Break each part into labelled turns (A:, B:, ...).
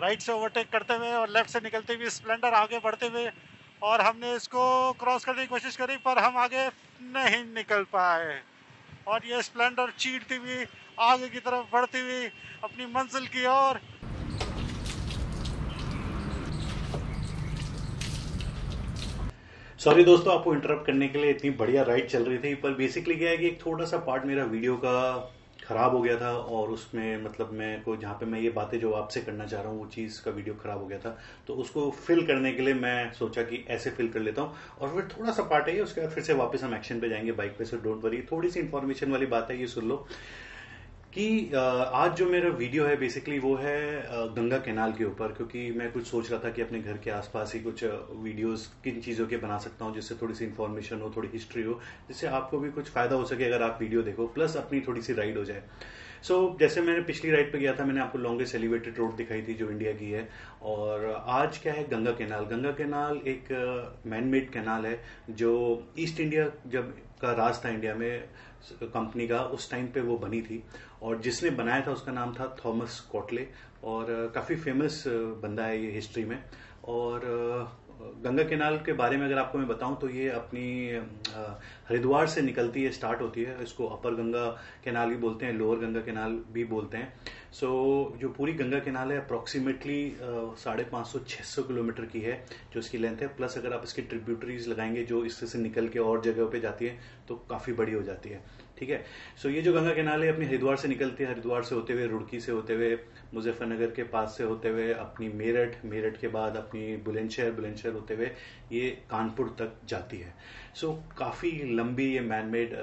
A: Right से overtake करते हुए और लेफ्ट से निकलती हुई स्प्लेंडर आगे बढ़ते हुए, और हमने इसको क्रॉस करने की कोशिश करी पर हम आगे नहीं निकल पाए, और ये स्प्लेंडर चीरती हुई आगे की तरफ बढ़ती हुई अपनी मंजिल की ओर।
B: सॉरी दोस्तों, आपको इंटरप्ट करने के लिए। इतनी बढ़िया राइड चल रही थी, पर बेसिकली क्या है कि एक थोड़ा सा पार्ट मेरा वीडियो का खराब हो गया था, और उसमें मतलब मैं को जहाँ पे मैं ये बातें जो आपसे करना चाह रहा हूँ वो चीज़ का वीडियो खराब हो गया था। तो उसको फिल करने के लिए मैं सोचा कि ऐसे फिल कर लेता हूँ, और फिर थोड़ा सा पार्ट है उसके बाद फिर से वापस हम एक्शन पे जाएंगे बाइक पे। से डोंट वरी, थोड़ी सी इन्फॉर्मेशन वाली बात है, ये सुन लो कि आज जो मेरा वीडियो है बेसिकली वो है गंगा कैनाल के ऊपर, क्योंकि मैं कुछ सोच रहा था कि अपने घर के आसपास ही कुछ वीडियोस किन चीज़ों के बना सकता हूँ जिससे थोड़ी सी इन्फॉर्मेशन हो, थोड़ी हिस्ट्री हो, जिससे आपको भी कुछ फायदा हो सके अगर आप वीडियो देखो, प्लस अपनी थोड़ी सी राइड हो जाए। जैसे मैंने पिछली राइड पे गया था, मैंने आपको लॉन्गेस्ट एलिवेटेड रोड दिखाई थी जो इंडिया की है। और आज क्या है, गंगा कैनाल। गंगा कैनाल एक मैन मेड कैनाल है जो ईस्ट इंडिया जब का राज था इंडिया में कंपनी का, उस टाइम पे वो बनी थी। और जिसने बनाया था उसका नाम था थॉमस कॉटले, और काफ़ी फेमस बंदा है ये हिस्ट्री में। और गंगा कैनाल के बारे में अगर आपको मैं बताऊं तो ये अपनी हरिद्वार से निकलती है, स्टार्ट होती है। इसको अपर गंगा कैनाल भी बोलते हैं, लोअर गंगा कैनाल भी बोलते हैं। जो पूरी गंगा कैनाल है अप्रोक्सीमेटली 550-600 किलोमीटर की है जो इसकी लेंथ है। प्लस अगर आप इसकी ट्रिब्यूटरीज लगाएंगे जो इससे से निकल के और जगह पे जाती है तो काफ़ी बड़ी हो जाती है। ठीक है। ये जो गंगा कैनाल है अपनी हरिद्वार से निकलती है, हरिद्वार से होते हुए, रुड़की से होते हुए, मुजफ्फरनगर के पास से होते हुए अपनी मेरठ, मेरठ के बाद अपनी बुलंदशहर, बुलंदशहर होते हुए ये कानपुर तक जाती है। काफ़ी लंबी ये मैनमेड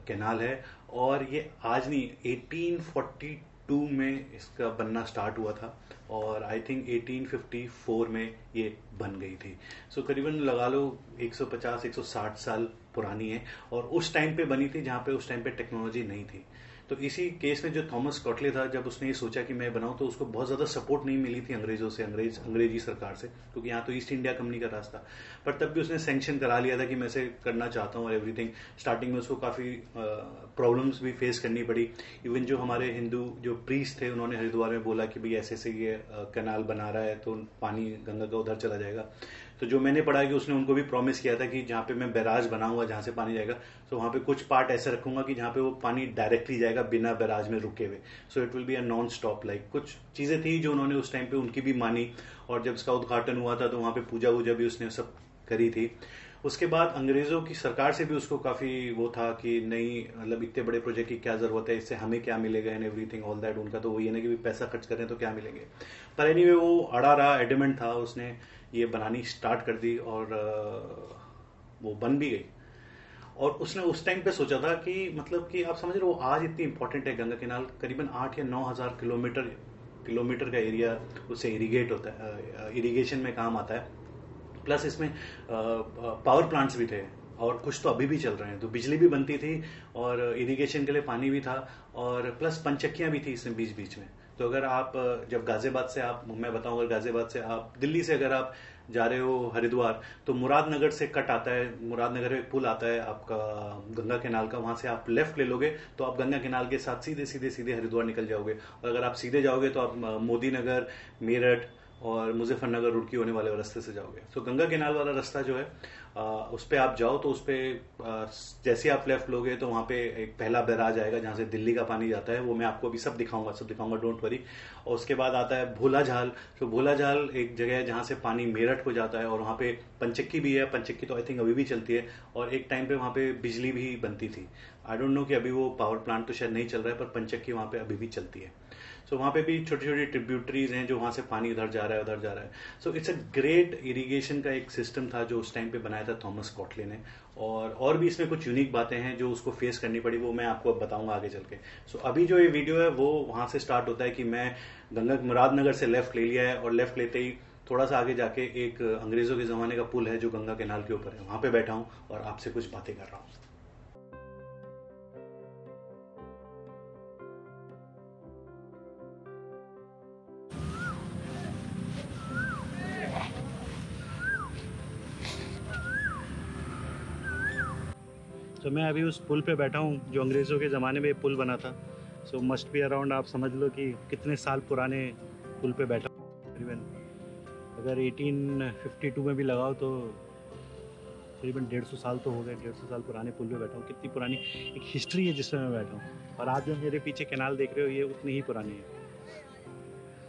B: कैनाल है। और ये आज नहीं, 1842 में इसका बनना स्टार्ट हुआ था, और आई थिंक 1854 में ये बन गई थी। करीबन लगा लो 150-160 साल पुरानी है, और उस टाइम पे बनी थी जहाँ पे उस टाइम पे टेक्नोलॉजी नहीं थी। तो इसी केस में जो थॉमस कॉटले था, जब उसने ये सोचा कि मैं बनाऊं, तो उसको बहुत ज़्यादा सपोर्ट नहीं मिली थी अंग्रेजों से, अंग्रेजी सरकार से, क्योंकि यहाँ तो ईस्ट इंडिया कंपनी का रास्ता। पर तब भी उसने सैंक्शन करा लिया था कि मैं इसे करना चाहता हूँ और एवरीथिंग। स्टार्टिंग में उसको काफ़ी प्रॉब्लम्स भी फेस करनी पड़ी। इवन जो हमारे हिंदू जो प्रीस्ट थे उन्होंने हरिद्वार में बोला कि भाई ऐसे से ये कैनाल बना रहा है तो पानी गंगा का उधर चला जाएगा। तो जो मैंने पढ़ा है कि उसने उनको भी प्रॉमिस किया था कि जहाँ पे मैं बैराज बनाऊंगा जहाँ से पानी जाएगा, वहाँ पे कुछ पार्ट ऐसे रखूंगा कि जहाँ पे वो पानी डायरेक्टली जाएगा बिना बैराज में रुके हुए। It will be a non stop. Like कुछ चीजें थी जो उन्होंने उस टाइम पे उनकी भी मानी, और जब इसका उद्घाटन हुआ था तो वहाँ पे पूजा वूजा भी उसने सब करी थी। उसके बाद अंग्रेजों की सरकार से भी उसको काफी वो था कि नहीं, मतलब इतने बड़े प्रोजेक्ट की क्या जरूरत है, इससे हमें क्या मिलेगा एंड एवरीथिंग ऑल दैट। उनका तो वही है ना कि पैसा खर्च करें तो क्या मिलेंगे। पर एनीवे वो अड़ा रहा, एडमेंट था, उसने ये बनानी स्टार्ट कर दी, और वो बन भी गई। और उसने उस टाइम पे सोचा था कि मतलब कि आप समझ रहे हो आज इतनी इंपॉर्टेंट है गंगा कैनाल, करीबन 8 या 9 हजार किलोमीटर का एरिया उससे इरिगेट होता है, इरिगेशन में काम आता है। प्लस इसमें पावर प्लांट्स भी थे, और कुछ तो अभी भी चल रहे हैं, तो बिजली भी बनती थी और इरिगेशन के लिए पानी भी था, और प्लस पंचक्कियां भी थी इसमें बीच बीच में। तो अगर आप जब गाजियाबाद से आप, मैं बताऊं, अगर गाजियाबाद से आप दिल्ली से अगर आप जा रहे हो हरिद्वार, तो मुरादनगर से कट आता है, मुरादनगर में पुल आता है आपका गंगा कैनाल का, वहां से आप लेफ्ट ले लोगे तो आप गंगा कैनाल के साथ सीधे सीधे सीधे हरिद्वार निकल जाओगे। और अगर आप सीधे जाओगे तो आप मोदी नगर, मेरठ और मुजफ्फरनगर, रुड़की होने वाले रास्ते से जाओगे। गंगा कैनाल वाला रास्ता जो है उस पर आप जाओ तो उस पर जैसे आप लेफ्ट लोगे तो वहां पे एक पहला बैराज आएगा जहां से दिल्ली का पानी जाता है, वो मैं आपको अभी सब दिखाऊंगा, डोंट वरी। और उसके बाद आता है भोला झाल। भोला झाल एक जगह है जहां से पानी मेरठ को जाता है, और वहां पे पंचक्की भी है। पंचक्की तो आई थिंक अभी भी चलती है, और एक टाइम पे वहां पे बिजली भी बनती थी। आई डोंट नो कि अभी वो पावर प्लांट तो शायद नहीं चल रहा है, पर पंचक्की वहां पे अभी भी चलती है। वहां पे भी छोटी छोटी ट्रिब्यूटरीज हैं जो वहां से पानी उधर जा रहा है, उधर जा रहा है। इट्स अ ग्रेट इरिगेशन का एक सिस्टम था जो उस टाइम पे बनाया था थॉमस कॉटले ने। और भी इसमें कुछ यूनिक बातें हैं जो उसको फेस करनी पड़ी, वो मैं आपको अब बताऊंगा आगे चल के। अभी जो ये वीडियो है वो वहां से स्टार्ट होता है कि मैं गंगा मुरादनगर से लेफ्ट ले लिया है, और लेफ्ट लेते ही थोड़ा सा आगे जाके एक अंग्रेजों के जमाने का पुल है जो गंगा कैनाल के ऊपर है, वहां पे बैठा हूं और आपसे कुछ बातें कर रहा हूं। मैं अभी उस पुल पे बैठा हूँ जो अंग्रेज़ों के ज़माने में पुल बना था। मस्ट बी अराउंड, आप समझ लो कि कितने साल पुराने पुल पे बैठा हूँ। तकरीबन अगर 1852 में भी लगाओ तो तकरीबन 150 साल तो हो गए। 150 साल पुराने पुल पे बैठा हूँ। कितनी पुरानी एक हिस्ट्री है जिसमें मैं बैठा हूँ। और आप जो मेरे पीछे कैनाल देख रहे हो ये उतनी ही पुरानी है।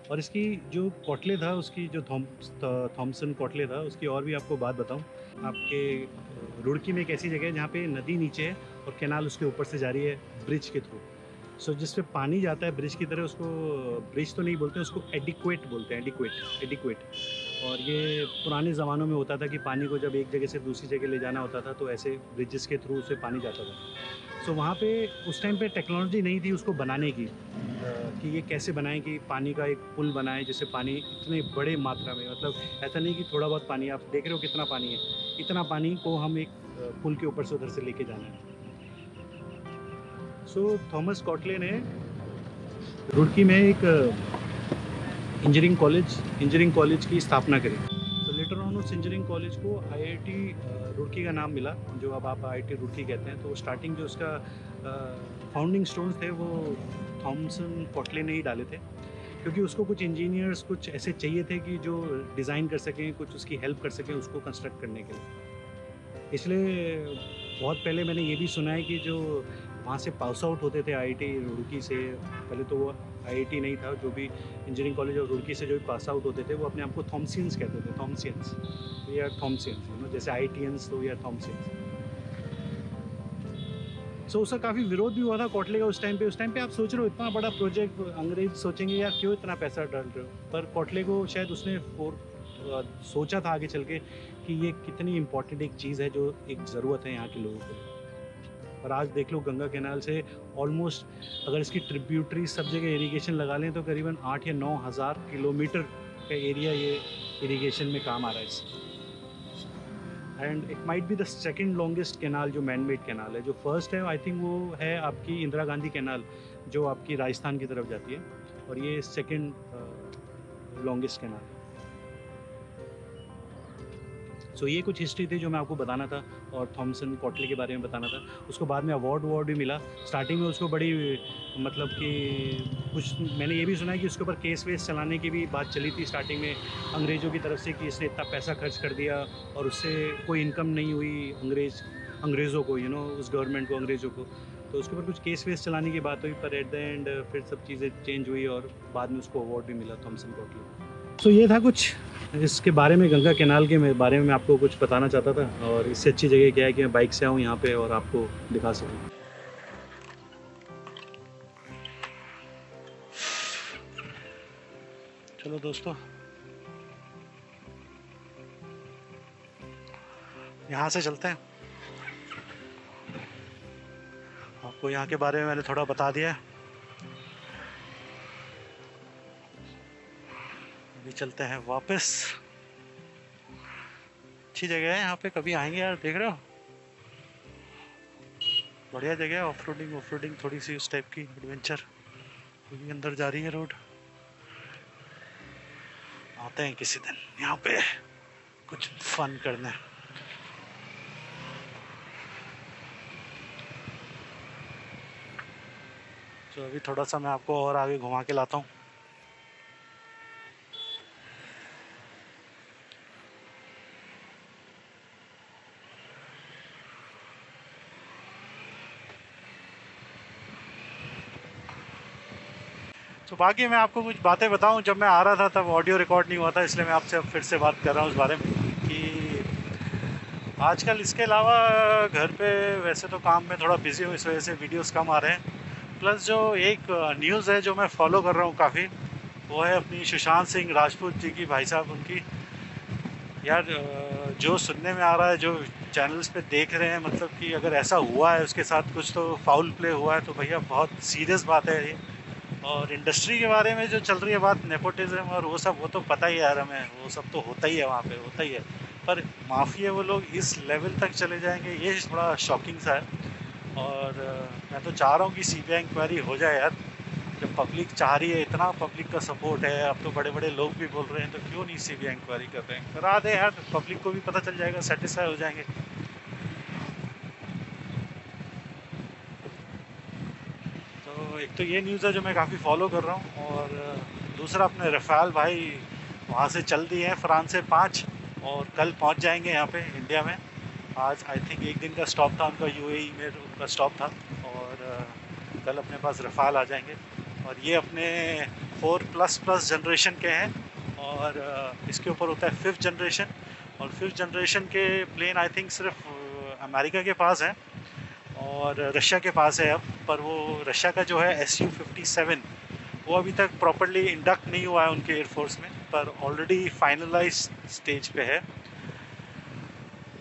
B: और इसकी जो कॉटले था उसकी जो थॉमसन कॉटले था उसकी और भी आपको बात बताऊं। आपके रुड़की में एक ऐसी जगह है जहाँ पे नदी नीचे है और कैनाल उसके ऊपर से जा रही है ब्रिज के थ्रू। सो जिस पे पानी जाता है ब्रिज की तरह उसको ब्रिज तो नहीं बोलते, उसको एडिक्वेट बोलते हैं। एडिक्वेट। और ये पुराने ज़मानों में होता था कि पानी को जब एक जगह से दूसरी जगह ले जाना होता था तो ऐसे ब्रिजेस के थ्रू से पानी जाता था। सो वहाँ पे उस टाइम पे टेक्नोलॉजी नहीं थी उसको बनाने की, कि ये कैसे बनाएं कि पानी का एक पुल बनाएं जिससे पानी इतने बड़े मात्रा में, मतलब ऐसा नहीं कि थोड़ा बहुत पानी, आप देख रहे हो कितना पानी है, इतना पानी को हम एक पुल के ऊपर से उधर से लेके जाना है। सो थॉमस कॉटले ने रुड़की में एक इंजीनियरिंग कॉलेज की स्थापना करी। तो लेटर ऑन उस इंजीनियरिंग कॉलेज को आईआईटी रुड़की का नाम मिला, जो अब आप आईआईटी रुड़की कहते हैं। तो स्टार्टिंग जो उसका फाउंडिंग स्टोन्स थे वो थॉमसन कॉटले ने ही डाले थे, क्योंकि उसको कुछ इंजीनियर्स कुछ ऐसे चाहिए थे कि जो डिज़ाइन कर सकें, कुछ उसकी हेल्प कर सकें उसको कंस्ट्रक्ट करने के लिए। इसलिए बहुत पहले मैंने ये भी सुना है कि जो वहाँ से पास आउट होते थे आईआईटी रुड़की से, पहले तो वो आईआईटी नहीं था, जो भी इंजीनियरिंग कॉलेज ऑफ रुड़की से जो भी पास आउट होते थे वो अपने आप को थॉमसियंस कहते थे। थॉमसियंस तो या थॉमसियंस, जैसे आईआईटीएंस तो या थॉमसियंस। सो उसका काफ़ी विरोध भी हुआ था कॉटले का उस टाइम पे आप सोच रहे हो इतना बड़ा प्रोजेक्ट, अंग्रेज सोचेंगे यार क्यों इतना पैसा डाल रहे हो, पर कॉटले को शायद उसने सोचा था आगे चल के कि ये कितनी इम्पोर्टेंट एक चीज़ है जो एक ज़रूरत है यहाँ के लोगों को। और आज देख लो गंगा कैनाल से ऑलमोस्ट अगर इसकी ट्रिब्यूटरी सब जगह इरिगेशन लगा लें तो करीबन 8 या 9 हज़ार किलोमीटर का एरिया ये इरिगेशन में काम आ रहा है इससे। And it might be the second longest canal जो मैन मेड कैनाल है। जो फर्स्ट है आई थिंक वो है आपकी इंदिरा गांधी कैनाल जो आपकी राजस्थान की तरफ जाती है, और ये सेकंड लॉन्गेस्ट कैनाल है। सो ये कुछ हिस्ट्री थी जो मैं आपको बताना था और थॉमसन कॉटले के बारे में बताना था। उसको बाद में अवार्ड भी मिला। स्टार्टिंग में उसको बड़ी मतलब कि कुछ मैंने ये भी सुना है कि उसके ऊपर केस वेस चलाने की भी बात चली थी स्टार्टिंग में अंग्रेज़ों की तरफ से, कि इसने इतना पैसा खर्च कर दिया और उससे कोई इनकम नहीं हुई अंग्रेज़ों को, उस गवर्नमेंट को, अंग्रेज़ों को। तो उसके ऊपर कुछ केस वेस चलाने की बात हुई, पर एट द एंड फिर सब चीज़ें चेंज हुई और बाद में उसको अवार्ड भी मिला थॉमसन कॉटले। तो ये था कुछ इसके बारे में, गंगा कैनाल के बारे में मैं आपको कुछ बताना चाहता था। और इससे अच्छी जगह क्या है कि मैं बाइक से आऊँ यहाँ पे और आपको दिखा सकूँ। चलो दोस्तों, यहाँ से चलते हैं। आपको यहाँ के बारे में मैंने थोड़ा बता दिया है। अभी चलते हैं वापस। अच्छी जगह है यहाँ पे, कभी आएंगे यार, देख रहे हो बढ़िया जगह है। ऑफ रोडिंग थोड़ी सी उस टाइप की एडवेंचर। अभी अंदर जा रही है रोड। आते हैं किसी दिन यहाँ पे कुछ फन करने। तो अभी थोड़ा सा मैं आपको और आगे घुमा के लाता हूँ। तो बाकी मैं आपको कुछ बातें बताऊं, जब मैं आ रहा था तब ऑडियो रिकॉर्ड नहीं हुआ था, इसलिए मैं आपसे अब फिर से बात कर रहा हूं उस बारे में कि आजकल इसके अलावा घर पे वैसे तो काम में थोड़ा बिजी हूँ, इस वजह से वीडियोस कम आ रहे हैं। प्लस जो एक न्यूज़ है जो मैं फॉलो कर रहा हूँ काफ़ी, वो है अपनी सुशांत सिंह राजपूत जी की, भाई साहब उनकी। यार जो सुनने में आ रहा है, जो चैनल्स पे देख रहे हैं, मतलब कि अगर ऐसा हुआ है उसके साथ कुछ तो फाउल प्ले हुआ है, तो भैया बहुत सीरियस बात है ये। और इंडस्ट्री के बारे में जो चल रही है बात, नेपोटिज्म और वो सब, वो तो पता ही है यार हमें, वो सब तो होता ही है वहाँ पे, होता ही है। पर माफिया वो लोग इस लेवल तक चले जाएंगे, ये थोड़ा शॉकिंग सा है। और मैं तो चाह रहा हूँ कि सीबीआई इंक्वायरी हो जाए यार। जब पब्लिक चाह रही है, इतना पब्लिक का सपोर्ट है, अब तो बड़े बड़े लोग भी बोल रहे हैं, तो क्यों नहीं सीबीआई इंक्वायरी कर रहे हैं। करा दे यार, पब्लिक को भी पता चल जाएगा, सेटिस्फाई हो जाएंगे। तो एक तो ये न्यूज़ है जो मैं काफ़ी फॉलो कर रहा हूँ, और दूसरा अपने रफ़ाल भाई
A: वहाँ से चल दिए हैं फ्रांस से 5 और कल पहुँच जाएंगे यहाँ पे इंडिया में। आज आई थिंक एक दिन का स्टॉप था उनका, यूएई में उनका स्टॉप था, और कल अपने पास रफ़ाल आ जाएंगे। और ये अपने 4++ जनरेशन के हैं, और इसके ऊपर होता है 5th जनरेशन। और 5th जनरेशन के प्लेन आई थिंक सिर्फ अमेरिका के पास हैं और रशिया के पास है अब। पर वो रशिया का जो है Su-57 वो अभी तक प्रॉपरली इंडक्ट नहीं हुआ है उनके एयरफोर्स में, पर ऑलरेडी फाइनलाइज स्टेज पे है।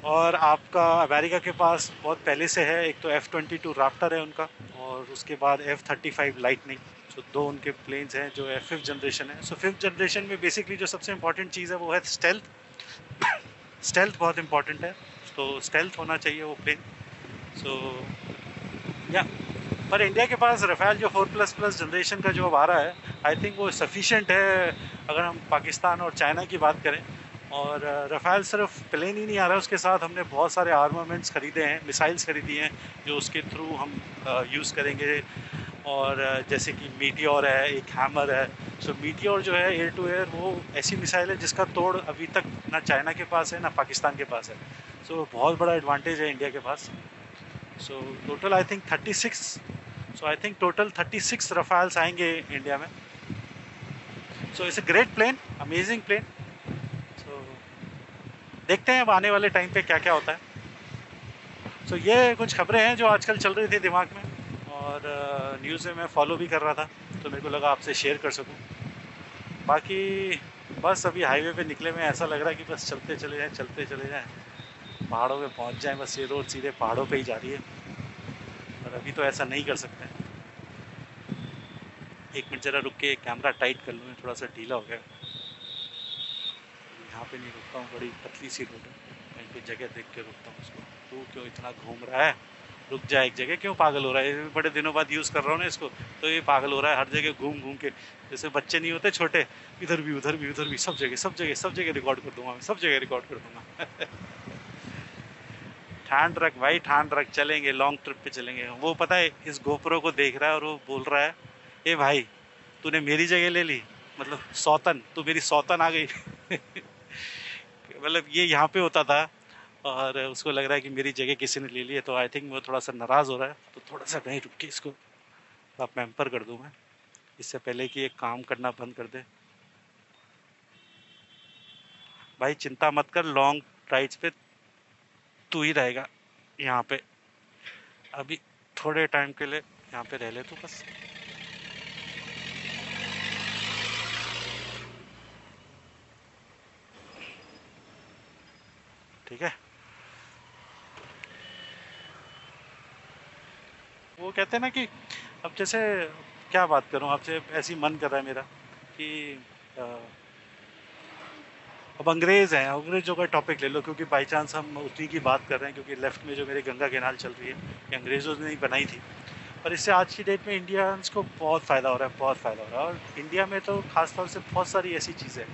A: और आपका अमेरिका के पास बहुत पहले से है, एक तो F-22 राप्टर है उनका, और उसके बाद F-35 लाइटनिंग। तो 2 उनके प्लेन्स हैं जो है 5th जनरेशन है। सो 5th जनरेशन में बेसिकली जो सबसे इम्पोर्टेंट चीज़ है वो है स्टेल्थ। स्टेल्थ बहुत इम्पोर्टेंट है, तो स्टेल्थ होना चाहिए वो प्लेन। सो या पर इंडिया के पास रफ़ाल जो 4++ जनरेशन का जो अब आ रहा है, आई थिंक वो सफिशिएंट है अगर हम पाकिस्तान और चाइना की बात करें। और रफ़ाल सिर्फ प्लेन ही नहीं आ रहा है, उसके साथ हमने बहुत सारे आर्मामेंट्स खरीदे हैं, मिसाइल्स खरीदी हैं जो उसके थ्रू हम यूज़ करेंगे। और जैसे कि मीटियोर है, एक हैमर है। सो मीटियोर जो है एयर टू एयर, वो ऐसी मिसाइल है जिसका तोड़ अभी तक ना चाइना के पास है ना पाकिस्तान के पास है। सो बहुत बड़ा एडवांटेज है इंडिया के पास। So total I think 36, so I think total 36 Rafales आएंगे इंडिया में। So it's a great plane, amazing plane. So देखते हैं अब आने वाले टाइम पे क्या क्या होता है। सो ये कुछ खबरें हैं जो आजकल चल रही थी दिमाग में, और न्यूज़ में मैं फॉलो भी कर रहा था, तो मेरे को लगा आपसे शेयर कर सकूं। बाकी बस अभी हाईवे पे निकले में ऐसा लग रहा है कि बस चलते चले जाएं, चलते चले जाएं, पहाड़ों पे पहुंच जाएं। बस ये रोड सीधे पहाड़ों पे ही जा रही है, पर अभी तो ऐसा नहीं कर सकते। एक मिनट ज़रा रुक के कैमरा टाइट कर लूँ, थोड़ा सा ढीला हो गया। यहाँ पे नहीं रुकता हूँ, बड़ी पतली सी रोड है, कहीं पे जगह देख के रुकता हूँ उसको। तू क्यों इतना घूम रहा है, रुक जा एक जगह, क्यों पागल हो रहा है? बड़े दिनों बाद यूज़ कर रहा हूँ ना इसको, तो ये पागल हो रहा है हर जगह घूम घूम के। जैसे बच्चे नहीं होते छोटे, इधर भी उधर भी उधर भी, सब जगह सब जगह सब जगह रिकॉर्ड कर दूंगा मैं, सब जगह रिकॉर्ड कर दूंगा। ठान रख भाई, ठान रख, चलेंगे लॉन्ग ट्रिप पे चलेंगे। वो पता है इस गोप्रो को देख रहा है और वो बोल रहा है, ए भाई तूने मेरी जगह ले ली, मतलब सौतन, तू मेरी सौतन आ गई। मतलब ये यहाँ पे होता था और उसको लग रहा है कि मेरी जगह किसी ने ले ली है, तो आई थिंक वो थोड़ा सा नाराज़ हो रहा है। तो थोड़ा सा कहीं रुक के इसको पैम्पर कर दूँ मैं, इससे पहले कि एक काम करना बंद कर दे। भाई चिंता मत कर, लॉन्ग राइड्स पे तू ही रहेगा यहाँ पे, अभी थोड़े टाइम के लिए यहाँ पे रह ले तू बस। ठीक है, वो कहते हैं ना कि अब जैसे क्या बात करूं आपसे, ऐसी मन कर रहा है मेरा कि अ, अब अंग्रेज़ हैं, अंग्रेज़ों का टॉपिक ले लो, क्योंकि बाई चांस हम उसी की बात कर रहे हैं, क्योंकि लेफ़्ट में जो मेरी गंगा कैनाल चल रही है ये अंग्रेज़ों ने ही बनाई थी। और इससे आज की डेट में इंडियंस को बहुत फ़ायदा हो रहा है, बहुत फ़ायदा हो रहा है। और इंडिया में तो ख़ास तौर से बहुत सारी ऐसी चीज़ें हैं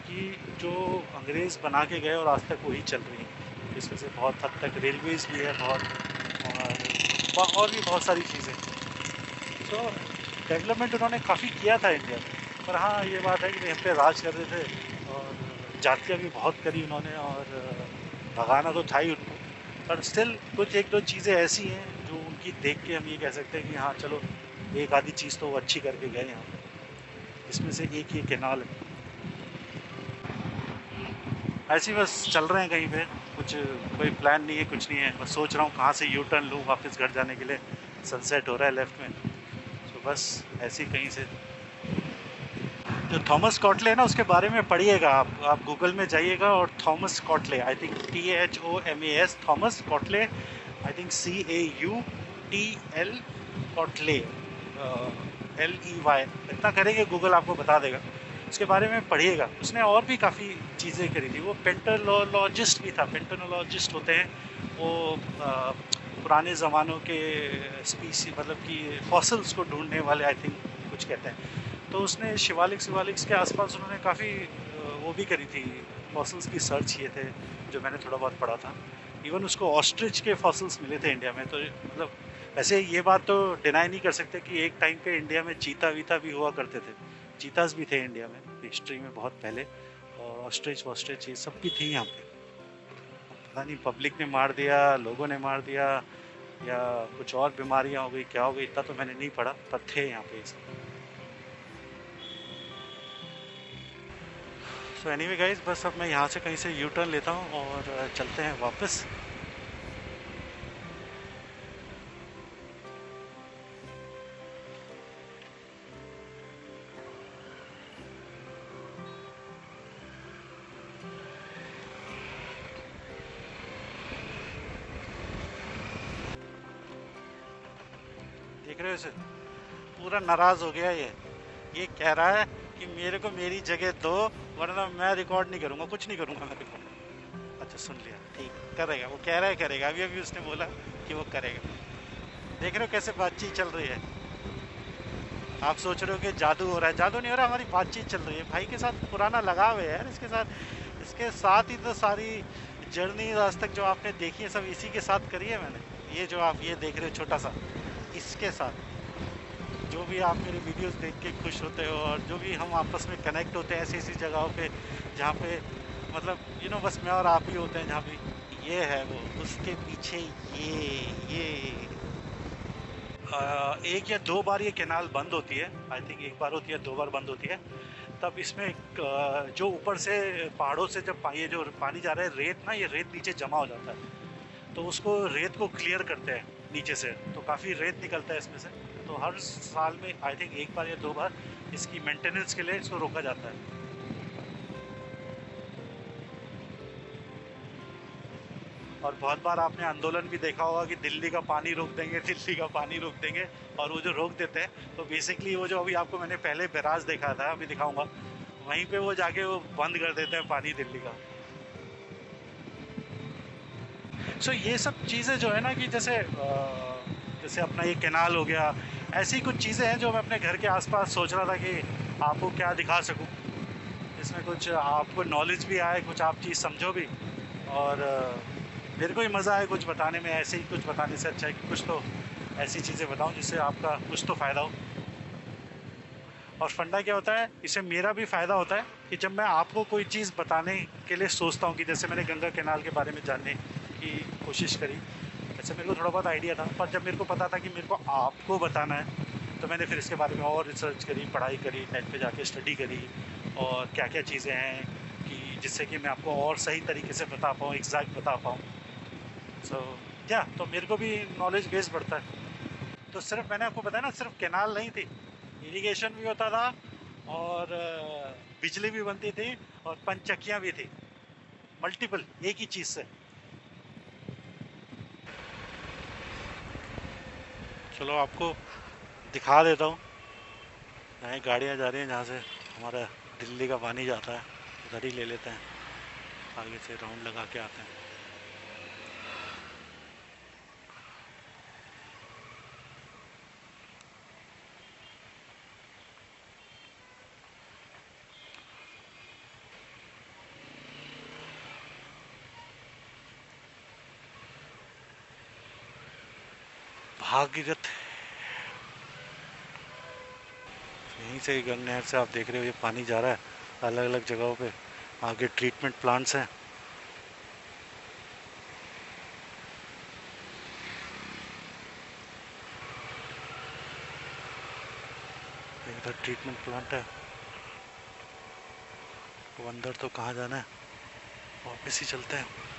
A: कि जो अंग्रेज़ बना के गए और आज तक वही चल रही हैं। इसमें से बहुत हद तक रेलवेज़ भी है बहुत, और भी बहुत सारी चीज़ें। तो डेवलपमेंट उन्होंने काफ़ी किया था इंडिया में। पर हाँ ये बात है कि हम पे राज कर रहे थे और जातियाँ भी बहुत करी उन्होंने, और भगाना तो था ही उनको। पर स्टिल कुछ एक दो चीज़ें ऐसी हैं जो उनकी देख के हम ये कह सकते हैं कि हाँ चलो एक आधी चीज़ तो वो अच्छी करके गए यहाँ पे। इसमें से एक ये कैनाल है। ऐसे ही बस चल रहे हैं कहीं पे, कुछ कोई प्लान नहीं है, कुछ नहीं है, बस सोच रहा हूँ कहाँ से यू टर्न लूँ वापस घर जाने के लिए। सनसेट हो रहा है लेफ़्ट में, तो बस ऐसे ही कहीं से। जो थॉमस कॉटले है ना, उसके बारे में पढ़िएगा आप गूगल में जाइएगा और Thomas Cautley, I think THOMAS, Thomas Cautley, I think CAUTL Cautley, LEY, इतना करेंगे गूगल आपको बता देगा। उसके बारे में पढ़िएगा, उसने और भी काफ़ी चीज़ें करी थी। वो पेंटोलॉजिस्ट भी था, पेंटोलॉजिस्ट होते हैं वो, पुराने ज़मानों के स्पीसी, मतलब कि फॉसिल्स को ढूंढने वाले, आई थिंक कुछ कहते हैं। तो उसने शिवालिक्स के आसपास उन्होंने काफ़ी वो भी करी थी, फॉसिल्स की सर्च किए थे, जो मैंने थोड़ा बहुत पढ़ा था। इवन उसको ऑस्ट्रिच के फॉसिल्स मिले थे इंडिया में। तो मतलब वैसे ये बात तो डिनाई नहीं कर सकते कि एक टाइम पे इंडिया में चीता वीता भी हुआ करते थे, चीतास भी थे इंडिया में भी। हिस्ट्री में बहुत पहले, और ऑस्ट्रिच वॉस्ट्रिच ये सब भी थी यहाँ पे। पता नहीं पब्लिक ने मार दिया, लोगों ने मार दिया, या कुछ और बीमारियाँ हो गई, क्या हो गई, इतना तो मैंने नहीं पढ़ा, पर थे यहाँ पे ये सब। सो एनीवे गाइस, बस अब मैं यहाँ से कहीं से यू टर्न लेता हूँ और चलते हैं वापस। देख रहे हो इसे, पूरा नाराज हो गया ये कह रहा है कि मेरे को मेरी जगह दो, वरना मैं रिकॉर्ड नहीं करूँगा, कुछ नहीं करूँगा मैं रिकॉर्ड। अच्छा सुन लिया, ठीक करेगा, वो कह रहा है करेगा, अभी अभी उसने बोला कि वो करेगा। देख रहे हो कैसे बातचीत चल रही है। आप सोच रहे हो कि जादू हो रहा है, जादू नहीं हो रहा, हमारी बातचीत चल रही है। भाई के साथ पुराना लगाव है यार, इसके साथ ही तो सारी जर्नी आज तक जो आपने देखी है सब इसी के साथ करी है मैंने। ये जो आप ये देख रहे हो छोटा सा, इसके साथ जो भी आप मेरे वीडियोस देख के खुश होते हो, और जो भी हम आपस में कनेक्ट होते हैं ऐसी ऐसी जगहों पे जहाँ पे मतलब बस मैं और आप ही होते हैं, जहाँ भी ये है वो, उसके पीछे ये एक या दो बार ये कैनाल बंद होती है। आई थिंक एक बार होती है, दो बार बंद होती है। तब इसमें जो ऊपर से पहाड़ों से जब ये जो पानी जा रहा है, रेत ना, ये रेत नीचे जमा हो जाता है, तो उसको रेत को क्लियर करते हैं नीचे से, तो काफ़ी रेत निकलता है इसमें से। तो हर साल में आई थिंक एक बार या दो बार इसकी मेंटेनेंस के लिए इसको रोका जाता है। और बहुत बार आपने आंदोलन भी देखा होगा कि दिल्ली का पानी रोक देंगे, दिल्ली का पानी रोक देंगे, और वो जो रोक देते हैं तो बेसिकली वो जो अभी आपको मैंने पहले बैराज देखा था, अभी दिखाऊंगा, वहीं पे वो जाके वो बंद कर देते हैं पानी दिल्ली का। सो ये सब चीज़ें जो है ना कि जैसे अपना ये कैनाल हो गया, ऐसी कुछ चीज़ें हैं जो मैं अपने घर के आसपास सोच रहा था कि आपको क्या दिखा सकूं, इसमें कुछ आपको नॉलेज भी आए, कुछ आप चीज़ समझो भी, और मेरे को ही मज़ा आए कुछ बताने में। ऐसे ही कुछ बताने से अच्छा है कि कुछ तो ऐसी चीज़ें बताऊं जिससे आपका कुछ तो फ़ायदा हो। और फंडा क्या होता है, इससे मेरा भी फ़ायदा होता है कि जब मैं आपको कोई चीज़ बताने के लिए सोचता हूँ, कि जैसे मैंने गंगा कैनाल के बारे में जानने की कोशिश करी, वैसे मेरे को थोड़ा बहुत आइडिया था, पर जब मेरे को पता था कि मेरे को आपको बताना है, तो मैंने फिर इसके बारे में और रिसर्च करी, पढ़ाई करी, नेट पे जाके स्टडी करी, और क्या क्या चीज़ें हैं कि जिससे कि मैं आपको और सही तरीके से बता पाऊँ, एग्जैक्ट बता पाऊँ। सो तो मेरे को भी नॉलेज बेस बढ़ता है। तो सिर्फ मैंने आपको बताया ना, सिर्फ कैनाल नहीं थी, इरिगेशन भी होता था, और बिजली भी बनती थी, और पंचक्कियाँ भी थी, मल्टीपल, एक ही चीज़ से। चलो आपको दिखा देता हूँ, यहाँ गाड़ियाँ जा रही हैं जहाँ से हमारा दिल्ली का पानी जाता है, उधर ही ले लेते हैं, आगे से राउंड लगा के आते हैं। भागीरथ, यहीं से गंगा नहर से आप देख रहे हो ये पानी जा रहा है अलग अलग जगहों पे, आगे ट्रीटमेंट प्लांट्स हैं। इधर ट्रीटमेंट प्लांट है, तो अंदर तो कहाँ जाना है, वापस ही चलते हैं।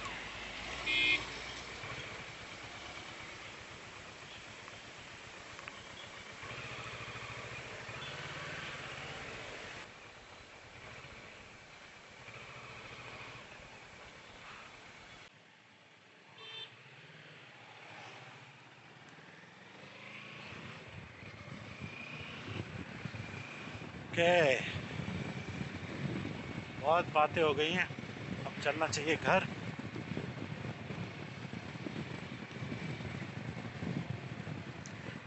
A: ओके, बहुत बातें हो गई हैं, अब चलना चाहिए घर।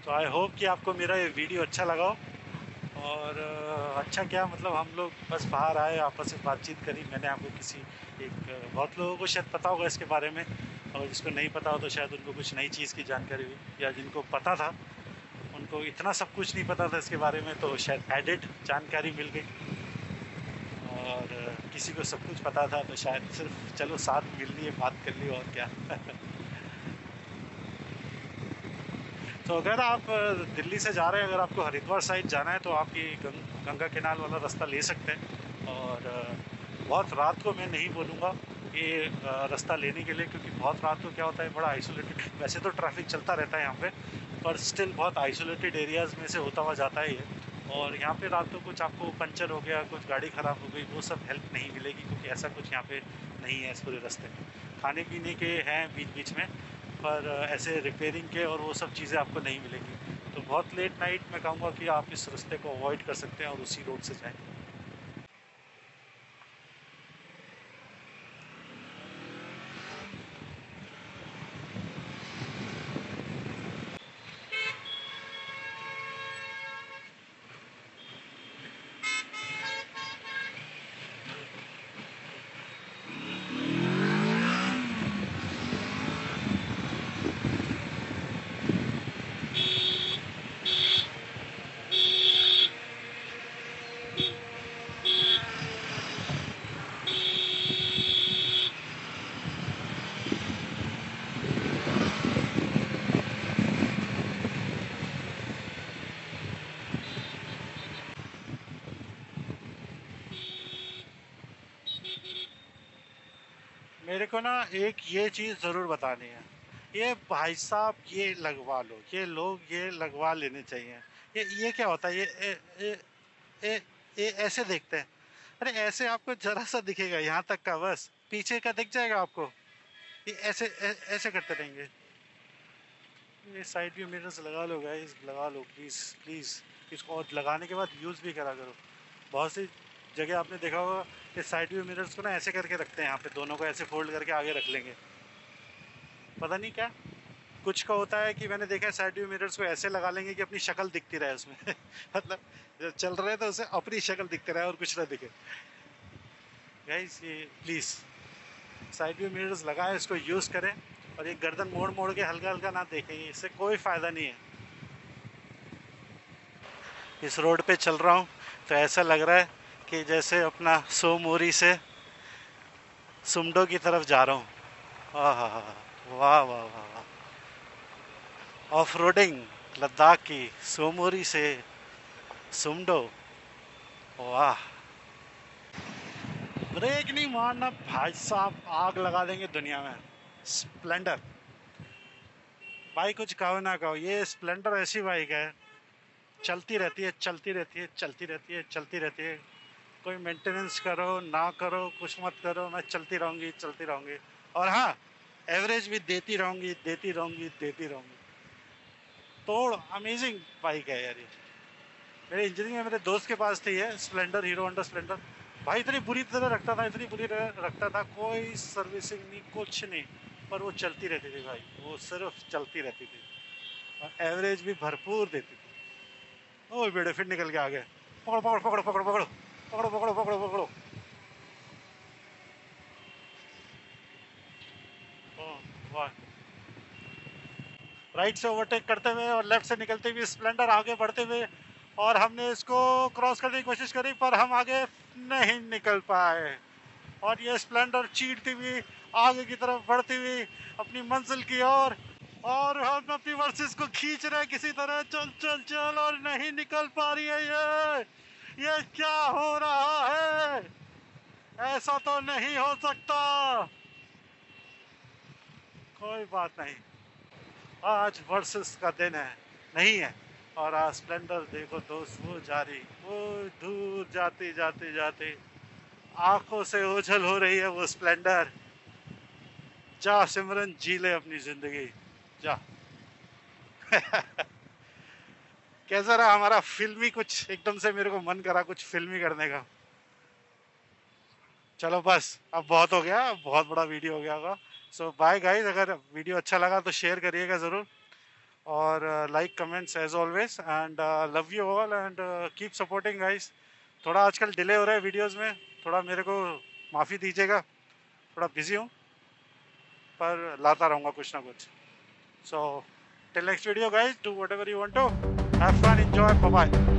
A: तो आई होप कि आपको मेरा ये वीडियो अच्छा लगा हो, और अच्छा क्या मतलब, हम लोग बस बाहर आए, आपस में बातचीत करी, मैंने आपको बहुत लोगों को शायद पता होगा इसके बारे में, और जिसको नहीं पता हो तो शायद उनको कुछ नई चीज़ की जानकारी हुई, या जिनको पता था उनको इतना सब कुछ नहीं पता था इसके बारे में, तो शायद एडेड जानकारी मिल गई। और किसी को सब कुछ पता था तो शायद सिर्फ चलो साथ मिल लिए बात कर ली और क्या। तो अगर आप दिल्ली से जा रहे हैं, अगर आपको हरिद्वार साइड जाना है तो आप ये गंगा केनाल वाला रास्ता ले सकते हैं। और बहुत रात को मैं नहीं बोलूँगा ये रास्ता लेने के लिए, क्योंकि बहुत रात को क्या होता है, बड़ा आइसोलेटेड, वैसे तो ट्रैफिक चलता रहता है यहाँ पे, पर स्टिल बहुत आइसोलेटेड एरियाज़ में से होता हुआ जाता है ये। और यहाँ पे रात को कुछ आपको पंचर हो गया, कुछ गाड़ी ख़राब हो गई, वो सब हेल्प नहीं मिलेगी, क्योंकि ऐसा कुछ यहाँ पे नहीं है इस पूरे रास्ते में। खाने पीने के हैं बीच बीच में, पर ऐसे रिपेयरिंग के और वो सब चीज़ें आपको नहीं मिलेंगी। तो बहुत लेट नाइट मैं कहूँगा कि आप इस रास्ते को अवॉइड कर सकते हैं और उसी रोड से जाएँ। मेरे को ना एक ये चीज़ ज़रूर बतानी है, ये भाई साहब ये लगवा लो, ये लोग ये लगवा लेने चाहिए। ये क्या होता है, ये, ये ऐसे देखते हैं। अरे ऐसे आपको जरा सा दिखेगा यहाँ तक का, बस पीछे का दिख जाएगा आपको। ये ऐसे करते रहेंगे। ये साइड व्यू मिरर्स लगा लो गाइस, लगा लो प्लीज़ प्लीज़। इसको और लगाने के बाद यूज़ भी करा करो। बहुत सी जगह आपने देखा होगा कि साइड व्यू मिरर्स को ना ऐसे करके रखते हैं, यहाँ पे दोनों को ऐसे फोल्ड करके आगे रख लेंगे, पता नहीं क्या। कुछ का होता है कि मैंने देखा है साइड व्यू मिरर्स को ऐसे लगा लेंगे कि अपनी शक्ल दिखती रहे उसमें। मतलब जब चल रहे तो उसे अपनी शक्ल दिखती रहे और कुछ ना दिखे। गाइस ये प्लीज़ साइड व्यू मिरर्स लगाएं, इसको यूज़ करें, और ये गर्दन मोड़ मोड़ के हल्का हल्का ना देखें, इससे कोई फ़ायदा नहीं है। इस रोड पे चल रहा हूँ तो ऐसा लग रहा है कि जैसे अपना सोमोरी से सुमडो की तरफ जा रहा हूँ। वाह वाह वाह वाह। ऑफ रोडिंग लद्दाख की, सोमोरी से सुमडो, वाह। ब्रेक नहीं मारना भाई साहब, आग लगा देंगे दुनिया में। स्प्लेंडर भाई, कुछ कहो ना कहो, ये स्प्लेंडर ऐसी बाइक है, चलती रहती है चलती रहती है चलती रहती है चलती रहती है। कोई मेंटेनेंस करो ना करो, कुछ मत करो, मैं चलती रहूँगी चलती रहूँगी। और हाँ, एवरेज भी देती रहूँगी देती रहूँगी देती रहूँगी। तोड़ अमेजिंग बाइक है यार ये। मेरे इंजीनियरिंग में मेरे दोस्त के पास थी ये स्प्लेंडर, हीरो होंडा स्प्लेंडर। भाई इतनी बुरी तरह रखता था, इतनी बुरी तरह रखता था, कोई सर्विसिंग नहीं कुछ नहीं, पर वो चलती रहती थी भाई, वो सिर्फ चलती रहती थी और एवरेज भी भरपूर देती थी। ओ बेटे फिर निकल के आ गए। पकड़ो पकड़ो पकड़ो पकड़ो पकड़ो पकड़ो पकड़ो पकड़ो पकड़ो। वाह, राइट से ओवरटेक करते हुए और लेफ्ट से निकलते हुए स्प्लेंडर आगे बढ़ते हुए, और हमने इसको क्रॉस करने की कोशिश करी पर हम आगे नहीं निकल पाए। और ये स्प्लेंडर चीरती हुई आगे की तरफ बढ़ती हुई अपनी मंजिल की ओर, और हम अपनी वर्सेस को खींच रहे हैं किसी तरह, चल चल चल, और नहीं निकल पा रही है ये क्या हो रहा है, ऐसा तो नहीं हो सकता। कोई बात नहीं, आज वर्सेस का दिन है, नहीं है। और आज स्प्लेंडर देखो दोस्त, वो जा रही, वो दूर जाती जाती जाती, आंखों से ओझल हो रही है वो स्प्लेंडर। जा सिमरन, जी ले अपनी जिंदगी, जा। कैसा रहा हमारा फिल्मी, कुछ एकदम से मेरे को मन करा कुछ फिल्मी करने का। चलो बस अब बहुत हो गया, अब बहुत बड़ा वीडियो हो गया होगा। सो बाय गाइस, अगर वीडियो अच्छा लगा तो शेयर करिएगा ज़रूर, और like comments as always, and love you all, and keep supporting guys. थोड़ा आजकल डिले हो रहा है वीडियोस में, थोड़ा मेरे को माफ़ी दीजिएगा, थोड़ा बिजी हूँ, पर लाता रहूँगा कुछ ना कुछ। So till next video guys, do whatever you want to, have fun, enjoy, bye bye.